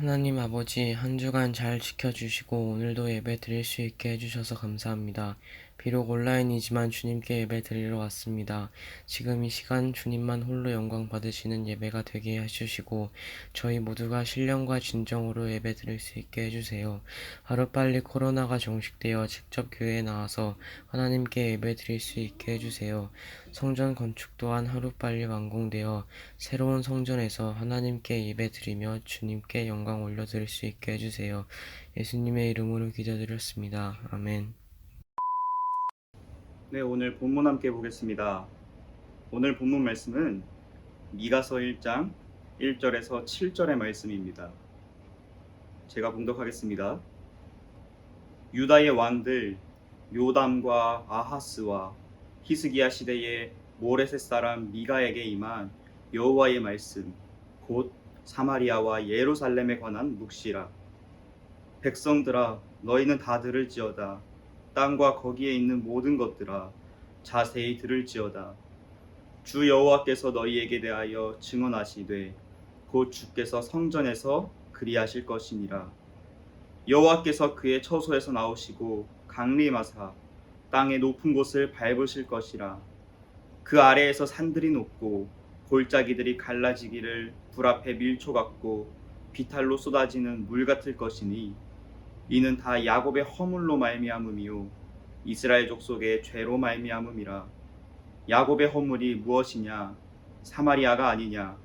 하나님 아버지, 한 주간 잘 지켜주시고 오늘도 예배 드릴 수 있게 해주셔서 감사합니다. 비록 온라인이지만 주님께 예배 드리러 왔습니다. 지금 이 시간 주님만 홀로 영광 받으시는 예배가 되게 해주시고 저희 모두가 신령과 진정으로 예배 드릴 수 있게 해주세요. 하루빨리 코로나가 종식되어 직접 교회에 나와서 하나님께 예배 드릴 수 있게 해주세요. 성전 건축 또한 하루빨리 완공되어 새로운 성전에서 하나님께 예배 드리며 주님께 영광 올려드릴 수 있게 해주세요. 예수님의 이름으로 기도드렸습니다. 아멘. 네, 오늘 본문 함께 보겠습니다. 오늘 본문 말씀은 미가서 1장 1절에서 7절의 말씀입니다. 제가 봉독하겠습니다. 유다의 왕들 요담과 아하스와 히스기야 시대의 모레셋 사람 미가에게 임한 여호와의 말씀, 곧 사마리아와 예루살렘에 관한 묵시라. 백성들아, 너희는 다 들을지어다. 땅과 거기에 있는 모든 것들아, 자세히 들을지어다. 주 여호와께서 너희에게 대하여 증언하시되 곧 주께서 성전에서 그리하실 것이니라. 여호와께서 그의 처소에서 나오시고 강림하사 땅의 높은 곳을 밟으실 것이라. 그 아래에서 산들이 높고 골짜기들이 갈라지기를 불 앞에 밀초 같고 비탈로 쏟아지는 물 같을 것이니 이는 다 야곱의 허물로 말미암음이요 이스라엘 족속의 죄로 말미암음이라. 야곱의 허물이 무엇이냐? 사마리아가 아니냐?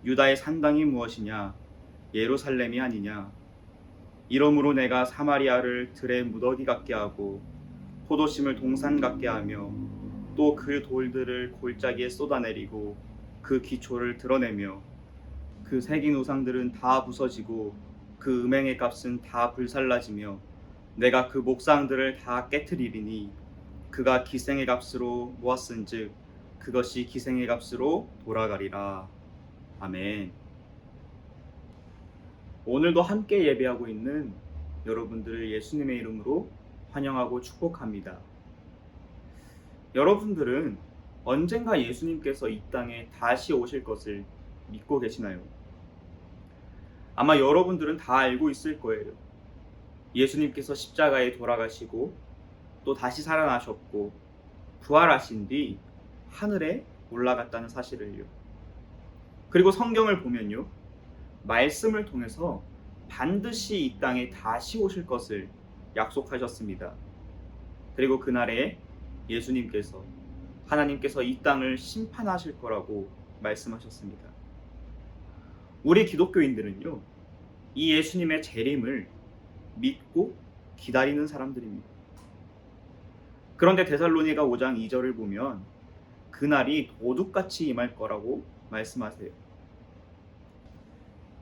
유다의 산당이 무엇이냐? 예루살렘이 아니냐? 이러므로 내가 사마리아를 들의 무더기 같게 하고 포도심을 동산 같게 하며 또 그 돌들을 골짜기에 쏟아내리고 그 기초를 드러내며 그 새긴 우상들은 다 부서지고 그 음행의 값은 다 불살라지며 내가 그 목상들을 다 깨트리리니 그가 기생의 값으로 모았은즉 그것이 기생의 값으로 돌아가리라. 아멘. 오늘도 함께 예배하고 있는 여러분들을 예수님의 이름으로 환영하고 축복합니다. 여러분들은 언젠가 예수님께서 이 땅에 다시 오실 것을 믿고 계시나요? 아마 여러분들은 다 알고 있을 거예요. 예수님께서 십자가에 돌아가시고 또 다시 살아나셨고 부활하신 뒤 하늘에 올라갔다는 사실을요. 그리고 성경을 보면요, 말씀을 통해서 반드시 이 땅에 다시 오실 것을 약속하셨습니다. 그리고 그날에 예수님께서, 하나님께서 이 땅을 심판하실 거라고 말씀하셨습니다. 우리 기독교인들은요, 이 예수님의 재림을 믿고 기다리는 사람들입니다. 그런데 데살로니가 5장 2절을 보면 그날이 도둑같이 임할 거라고 말씀하세요.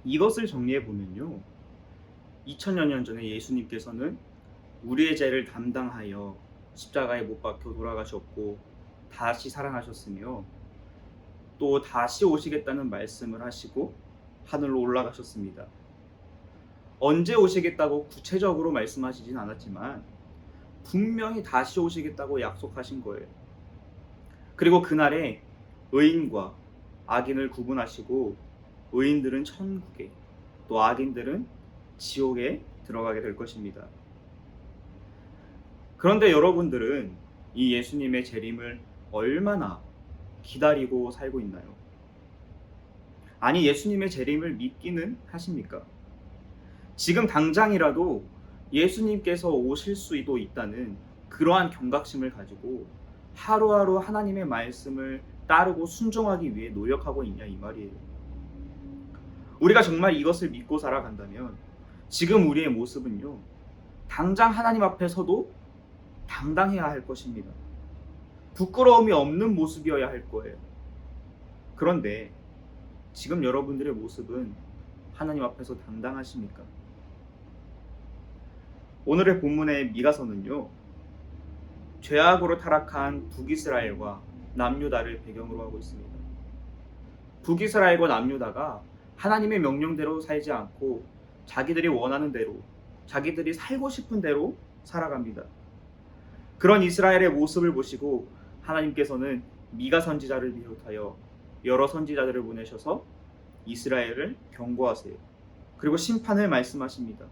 이것을 정리해 보면요, 2000여 년 전에 예수님께서는 우리의 죄를 담당하여 십자가에 못 박혀 돌아가셨고 다시 살아나셨으며 또 다시 오시겠다는 말씀을 하시고 하늘로 올라가셨습니다. 언제 오시겠다고 구체적으로 말씀하시진 않았지만 분명히 다시 오시겠다고 약속하신 거예요. 그리고 그날에 의인과 악인을 구분하시고 의인들은 천국에, 또 악인들은 지옥에 들어가게 될 것입니다. 그런데 여러분들은 이 예수님의 재림을 얼마나 기다리고 살고 있나요? 아니, 예수님의 재림을 믿기는 하십니까? 지금 당장이라도 예수님께서 오실 수도 있다는 그러한 경각심을 가지고 하루하루 하나님의 말씀을 따르고 순종하기 위해 노력하고 있냐, 이 말이에요. 우리가 정말 이것을 믿고 살아간다면 지금 우리의 모습은요, 당장 하나님 앞에서도 당당해야 할 것입니다. 부끄러움이 없는 모습이어야 할 거예요. 그런데 지금 여러분들의 모습은 하나님 앞에서 당당하십니까? 오늘의 본문의 미가서는요, 죄악으로 타락한 북이스라엘과 남유다를 배경으로 하고 있습니다. 북이스라엘과 남유다가 하나님의 명령대로 살지 않고 자기들이 원하는 대로, 자기들이 살고 싶은 대로 살아갑니다. 그런 이스라엘의 모습을 보시고 하나님께서는 미가 선지자를 비롯하여 여러 선지자들을 보내셔서 이스라엘을 경고하세요. 그리고 심판을 말씀하십니다.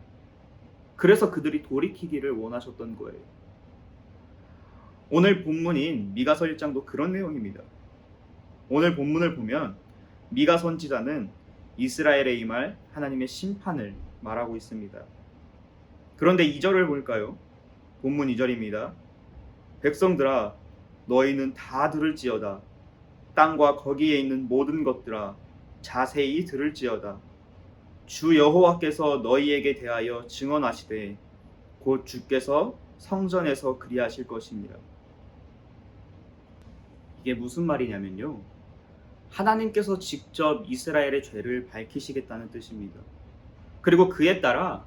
그래서 그들이 돌이키기를 원하셨던 거예요. 오늘 본문인 미가서 1장도 그런 내용입니다. 오늘 본문을 보면 미가 선지자는 이스라엘에 임할 하나님의 심판을 말하고 있습니다. 그런데 2절을 볼까요? 본문 2절입니다. 백성들아 너희는 다 들을지어다. 땅과 거기에 있는 모든 것들아 자세히 들을지어다. 주 여호와께서 너희에게 대하여 증언하시되 곧 주께서 성전에서 그리하실 것입니다. 이게 무슨 말이냐면요, 하나님께서 직접 이스라엘의 죄를 밝히시겠다는 뜻입니다. 그리고 그에 따라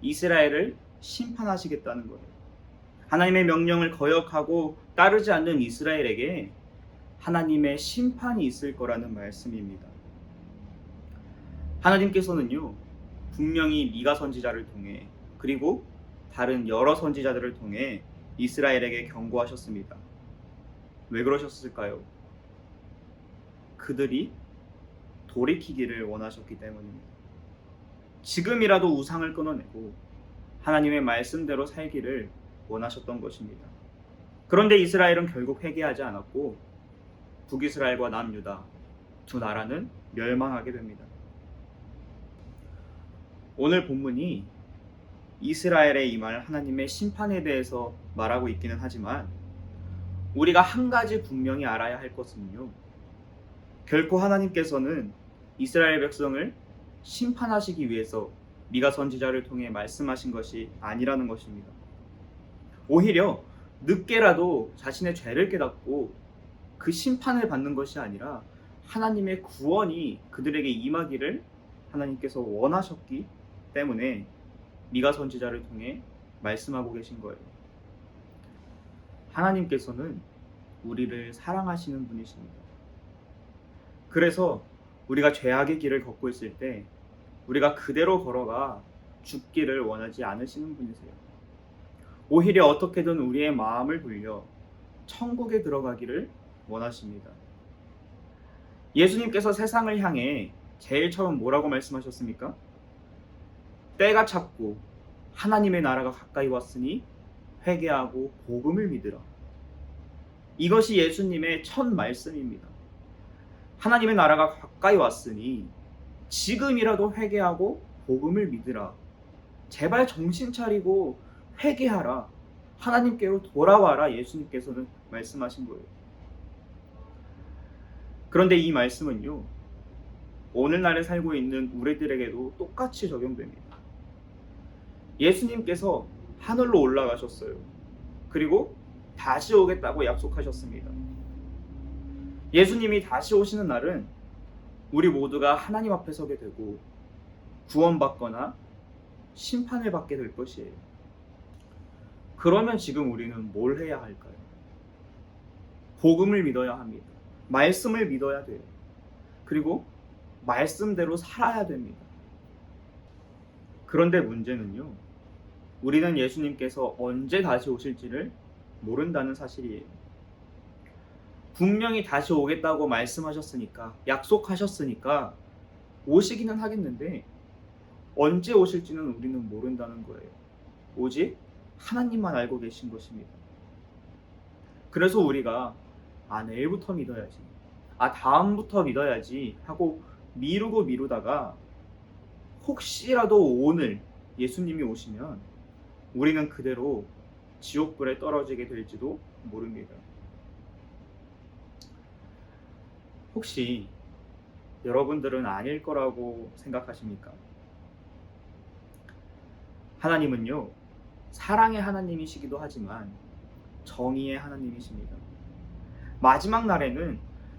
이스라엘을 심판하시겠다는 거예요. 하나님의 명령을 거역하고 따르지 않는 이스라엘에게 하나님의 심판이 있을 거라는 말씀입니다. 하나님께서는요, 분명히 미가 선지자를 통해 그리고 다른 여러 선지자들을 통해 이스라엘에게 경고하셨습니다. 왜 그러셨을까요? 그들이 돌이키기를 원하셨기 때문입니다. 지금이라도 우상을 끊어내고 하나님의 말씀대로 살기를 원하셨던 것입니다. 그런데 이스라엘은 결국 회개하지 않았고 북이스라엘과 남유다 두 나라는 멸망하게 됩니다. 오늘 본문이 이스라엘에 임할 하나님의 심판에 대해서 말하고 있기는 하지만 우리가 한 가지 분명히 알아야 할 것은요, 결코 하나님께서는 이스라엘 백성을 심판하시기 위해서 미가 선지자를 통해 말씀하신 것이 아니라는 것입니다. 오히려 늦게라도 자신의 죄를 깨닫고 그 심판을 받는 것이 아니라 하나님의 구원이 그들에게 임하기를 하나님께서 원하셨기 때문에 미가 선지자를 통해 말씀하고 계신 거예요. 하나님께서는 우리를 사랑하시는 분이십니다. 그래서 우리가 죄악의 길을 걷고 있을 때 우리가 그대로 걸어가 죽기를 원하지 않으시는 분이세요. 오히려 어떻게든 우리의 마음을 돌려 천국에 들어가기를 원하십니다. 예수님께서 세상을 향해 제일 처음 뭐라고 말씀하셨습니까? 때가 찼고 하나님의 나라가 가까이 왔으니 회개하고 복음을 믿으라. 이것이 예수님의 첫 말씀입니다. 하나님의 나라가 가까이 왔으니 지금이라도 회개하고 복음을 믿으라. 제발 정신 차리고 회개하라. 하나님께로 돌아와라. 예수님께서는 말씀하신 거예요. 그런데 이 말씀은요, 오늘날에 살고 있는 우리들에게도 똑같이 적용됩니다. 예수님께서 하늘로 올라가셨어요. 그리고 다시 오겠다고 약속하셨습니다. 예수님이 다시 오시는 날은 우리 모두가 하나님 앞에 서게 되고 구원받거나 심판을 받게 될 것이에요. 그러면 지금 우리는 뭘 해야 할까요? 복음을 믿어야 합니다. 말씀을 믿어야 돼요. 그리고 말씀대로 살아야 됩니다. 그런데 문제는요, 우리는 예수님께서 언제 다시 오실지를 모른다는 사실이에요. 분명히 다시 오겠다고 말씀하셨으니까, 약속하셨으니까 오시기는 하겠는데 언제 오실지는 우리는 모른다는 거예요. 오직 하나님만 알고 계신 것입니다. 그래서 우리가 내일부터 믿어야지, 다음부터 믿어야지 하고 미루다가 혹시라도 오늘 예수님이 오시면 우리는 그대로 지옥불에 떨어지게 될지도 모릅니다. 혹시 여러분들은 아닐 거라고 생각하십니까? 하나님은요, 사랑의 하나님이시기도 하지만 정의의 하나님이십니다. 마지막 날에는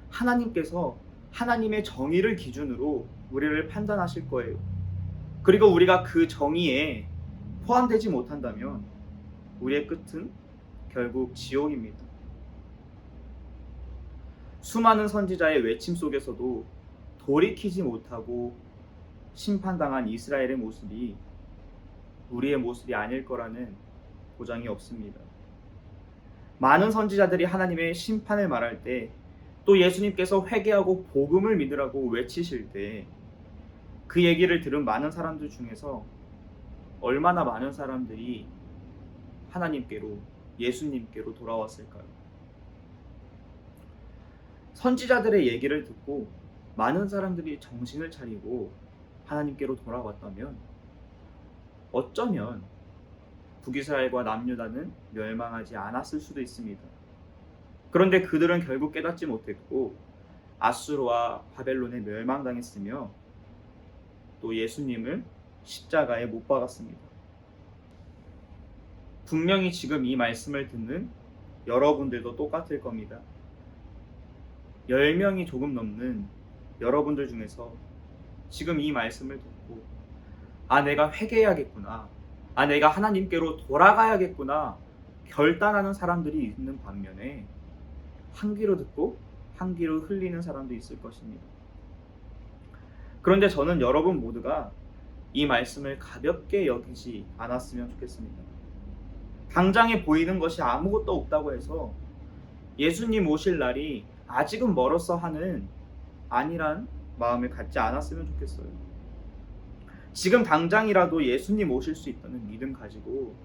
하나님께서 하나님의 정의를 기준으로 우리를 판단하실 거예요. 그리고 우리가 그 정의에 포함되지 못한다면 우리의 끝은 결국 지옥입니다. 수많은 선지자의 외침 속에서도 돌이키지 못하고 심판당한 이스라엘의 모습이 우리의 모습이 아닐 거라는 보장이 없습니다. 많은 선지자들이 하나님의 심판을 말할 때, 또 예수님께서 회개하고 복음을 믿으라고 외치실 때 그 얘기를 들은 많은 사람들 중에서 얼마나 많은 사람들이 하나님께로, 예수님께로 돌아왔을까요? 선지자들의 얘기를 듣고 많은 사람들이 정신을 차리고 하나님께로 돌아왔다면 어쩌면 북이스라엘과 남유다는 멸망하지 않았을 수도 있습니다. 그런데 그들은 결국 깨닫지 못했고 아수르와 바벨론에 멸망당했으며 또 예수님을 십자가에 못 박았습니다. 분명히 지금 이 말씀을 듣는 여러분들도 똑같을 겁니다. 10명이 조금 넘는 여러분들 중에서 지금 이 말씀을 듣고 내가 회개해야겠구나, 내가 하나님께로 돌아가야겠구나 결단하는 사람들이 있는 반면에 한 귀로 듣고 한 귀로 흘리는 사람도 있을 것입니다. 그런데 저는 여러분 모두가 이 말씀을 가볍게 여기지 않았으면 좋겠습니다. 당장에 보이는 것이 아무것도 없다고 해서 예수님 오실 날이 아직은 멀었어 하는 안일한 마음을 갖지 않았으면 좋겠어요. 지금 당장이라도 예수님 오실 수 있다는 믿음 가지고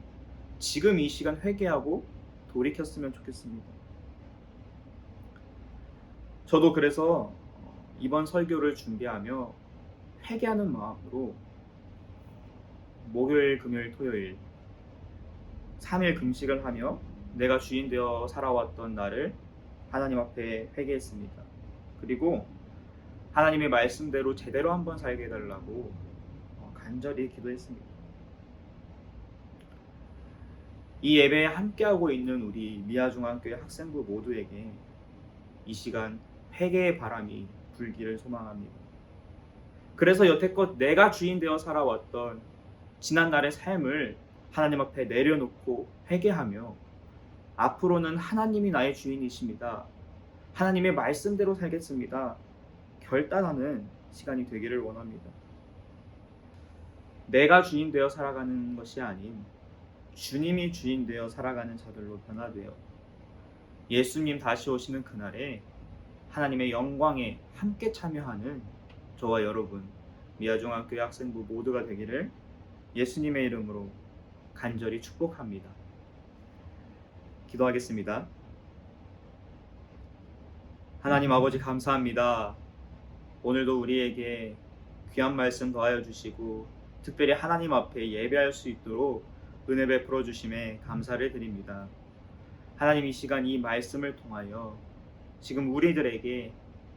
지금 이 시간 회개하고 돌이켰으면 좋겠습니다. 저도 그래서 이번 설교를 준비하며 회개하는 마음으로 목요일, 금요일, 토요일 3일 금식을 하며 내가 주인 되어 살아왔던 나를 하나님 앞에 회개했습니다. 그리고 하나님의 말씀대로 제대로 한번 살게 해달라고 간절히 기도했습니다. 이 예배에 함께하고 있는 우리 미아중앙교회 학생부 모두에게 이 시간 회개의 바람이 불기를 소망합니다. 그래서 여태껏 내가 주인 되어 살아왔던 지난날의 삶을 하나님 앞에 내려놓고 회개하며 앞으로는 하나님이 나의 주인이십니다, 하나님의 말씀대로 살겠습니다 결단하는 시간이 되기를 원합니다. 내가 주인 되어 살아가는 것이 아닌 주님이 주인 되어 살아가는 자들로 변화되어 예수님 다시 오시는 그날에 하나님의 영광에 함께 참여하는 저와 여러분 미아중앙교회 학생부 모두가 되기를 예수님의 이름으로 간절히 축복합니다. 기도하겠습니다. 하나님 아버지 감사합니다. 오늘도 우리에게 귀한 말씀 더하여 주시고 특별히 하나님 앞에 예배할 수 있도록 은혜 베풀어 주심에 감사를 드립니다. 하나님 이 시간 이 말씀을 통하여 지금 우리들에게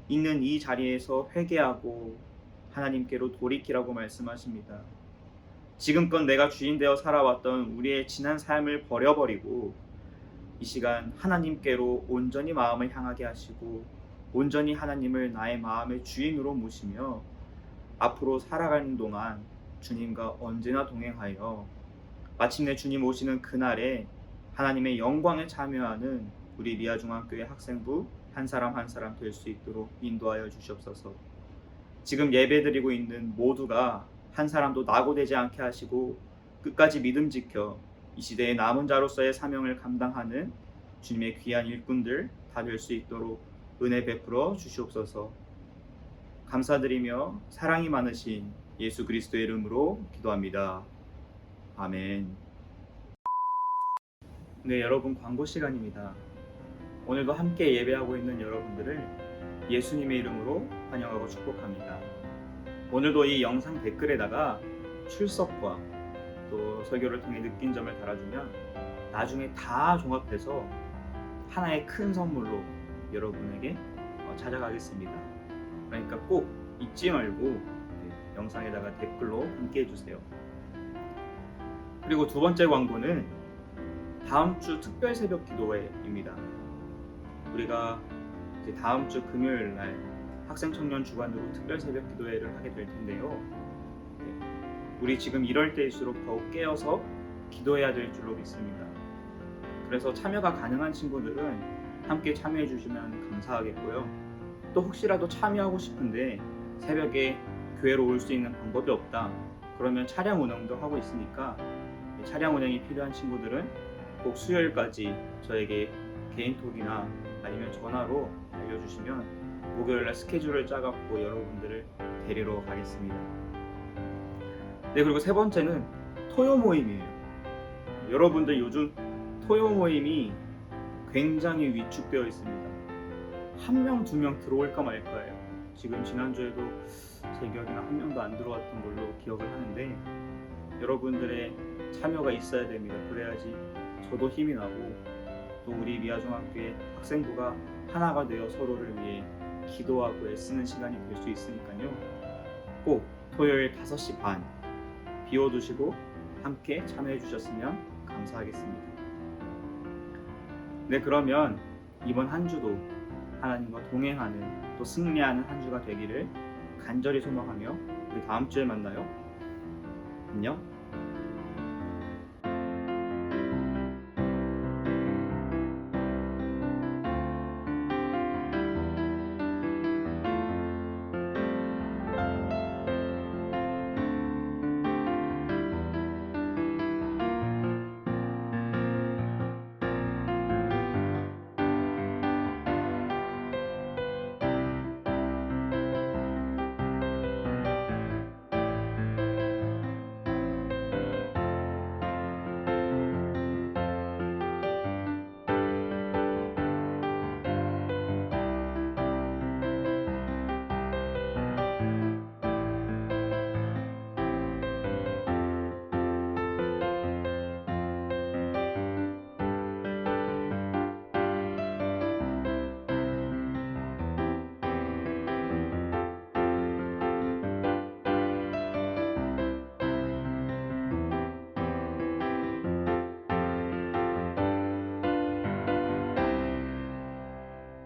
있는 이 자리에서 회개하고 하나님께로 돌이키라고 말씀하십니다. 지금껏 내가 주인 되어 살아왔던 우리의 지난 삶을 버려버리고 이 시간 하나님께로 온전히 마음을 향하게 하시고 온전히 하나님을 나의 마음의 주인으로 모시며 앞으로 살아가는 동안 주님과 언제나 동행하여 마침내 주님 오시는 그날에 하나님의 영광에 참여하는 우리 미아중앙교회 학생부 한 사람 한 사람 될 수 있도록 인도하여 주시옵소서. 지금 예배드리고 있는 모두가 한 사람도 낙오되지 않게 하시고 끝까지 믿음 지켜 이 시대의 남은 자로서의 사명을 감당하는 주님의 귀한 일꾼들 다 될 수 있도록 은혜 베풀어 주시옵소서. 감사드리며 사랑이 많으신 예수 그리스도의 이름으로 기도합니다. 아멘. 네, 여러분 광고 시간입니다. 오늘도 함께 예배하고 있는 여러분들을 예수님의 이름으로 환영하고 축복합니다. 오늘도 이 영상 댓글에다가 출석과 또 설교를 통해 느낀 점을 달아주면 나중에 다 종합해서 하나의 큰 선물로 여러분에게 찾아가겠습니다. 그러니까 꼭 잊지 말고 영상에다가 댓글로 함께 해주세요. 그리고 두 번째 광고는 다음 주 특별 새벽 기도회입니다. 우리가 이제 다음 주 금요일 날 학생 청년 주관으로 특별 새벽 기도회를 하게 될 텐데요. 우리 지금 이럴 때일수록 더욱 깨어서 기도해야 될 줄로 믿습니다. 그래서 참여가 가능한 친구들은 함께 참여해 주시면 감사하겠고요. 또 혹시라도 참여하고 싶은데 새벽에 교회로 올 수 있는 방법이 없다, 그러면 차량 운행도 하고 있으니까 차량 운행이 필요한 친구들은 꼭 수요일까지 저에게 개인톡이나 아니면 전화로 알려주시면 목요일날 스케줄을 짜갖고 여러분들을 데리러 가겠습니다. 네, 그리고 세 번째는 토요 모임이에요. 여러분들 요즘 토요 모임이 굉장히 위축되어 있습니다. 한 명, 두 명 들어올까 말까예요. 지금 지난주에도 제 기억에는 한 명도 안 들어왔던 걸로 기억을 하는데 여러분들의 참여가 있어야 됩니다. 그래야지 저도 힘이 나고 또 우리 미아중학교의 학생부가 하나가 되어 서로를 위해 기도하고 애쓰는 시간이 될 수 있으니까요. 꼭 토요일 5시 반 비워두시고 함께 참여해 주셨으면 감사하겠습니다. 네, 그러면 이번 한 주도 하나님과 동행하는 또 승리하는 한 주가 되기를 간절히 소망하며 우리 다음 주에 만나요. 안녕.